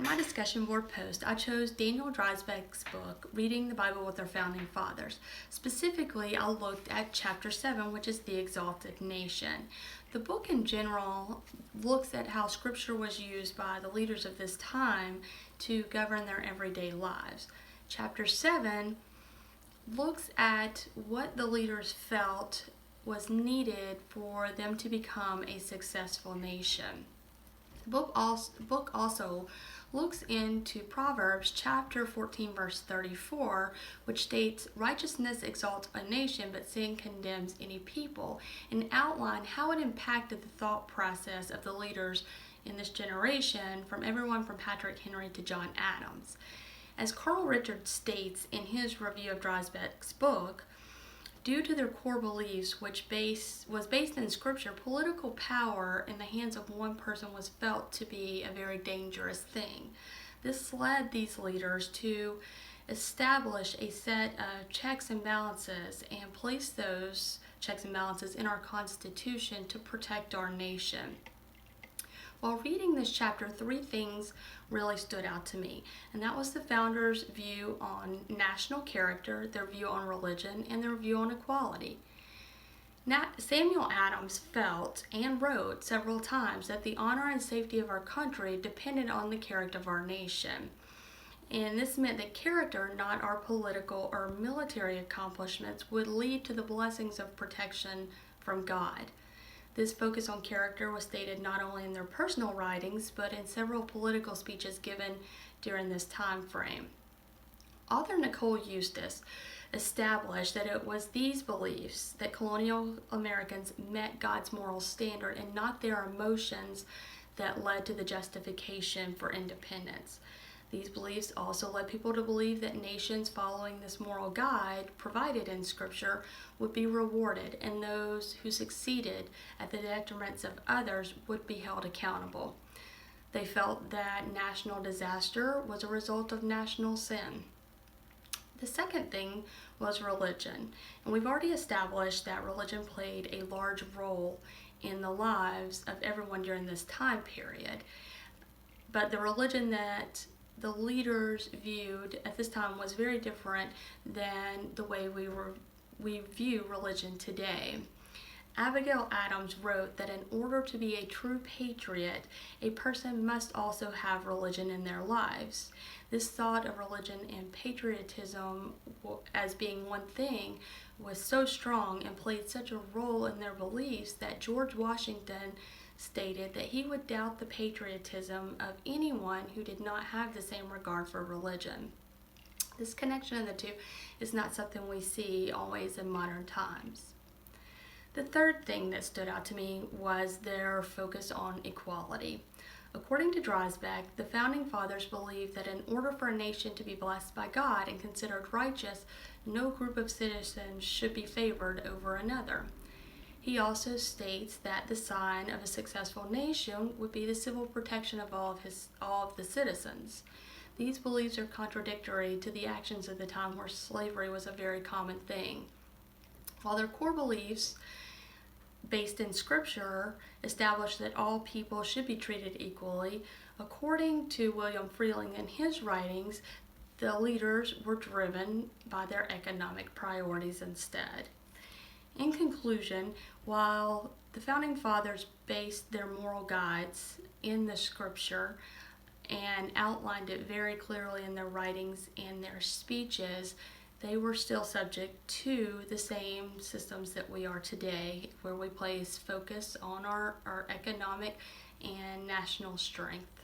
For my discussion board post, I chose Daniel Dreisbach's book, Reading the Bible with Our Founding Fathers. Specifically, I looked at chapter 7, which is the exalted nation. The book in general looks at how scripture was used by the leaders of this time to govern their everyday lives. Chapter 7 looks at what the leaders felt was needed for them to become a successful nation. The book also looks into Proverbs chapter 14 verse 34, which states, "Righteousness exalts a nation, but sin condemns any people," and outline how it impacted the thought process of the leaders in this generation, from everyone from Patrick Henry to John Adams. As Carl Richards states in his review of Dreisbach's book, due to their core beliefs, which was based in scripture, political power in the hands of one person was felt to be a very dangerous thing. This led these leaders to establish a set of checks and balances and place those checks and balances in our Constitution to protect our nation. While reading this chapter, three things really stood out to me, and that was the founders' view on national character, their view on religion, and their view on equality. Samuel Adams felt and wrote several times that the honor and safety of our country depended on the character of our nation. And this meant that character, not our political or military accomplishments, would lead to the blessings of protection from God. This focus on character was stated not only in their personal writings, but in several political speeches given during this time frame. Author Nicole Eustace established that it was these beliefs that colonial Americans met God's moral standard and not their emotions that led to the justification for independence. These beliefs also led people to believe that nations following this moral guide provided in Scripture would be rewarded, and those who succeeded at the detriments of others would be held accountable. They felt that national disaster was a result of national sin. The second thing was religion, and we've already established that religion played a large role in the lives of everyone during this time period. But the religion that the leaders viewed at this time was very different than the way we view religion today. Abigail Adams wrote that in order to be a true patriot, a person must also have religion in their lives. This thought of religion and patriotism as being one thing was so strong and played such a role in their beliefs that George Washington stated that he would doubt the patriotism of anyone who did not have the same regard for religion. This connection of the two is not something we see always in modern times. The third thing that stood out to me was their focus on equality. According to Dreisbach, the Founding Fathers believed that in order for a nation to be blessed by God and considered righteous, no group of citizens should be favored over another. He also states that the sign of a successful nation would be the civil protection of all of the citizens. These beliefs are contradictory to the actions of the time where slavery was a very common thing. While their core beliefs, based in scripture, established that all people should be treated equally, according to William Freeling in his writings, the leaders were driven by their economic priorities instead. In conclusion, while the Founding Fathers based their moral guides in the scripture and outlined it very clearly in their writings and their speeches, they were still subject to the same systems that we are today, where we place focus on our economic and national strength.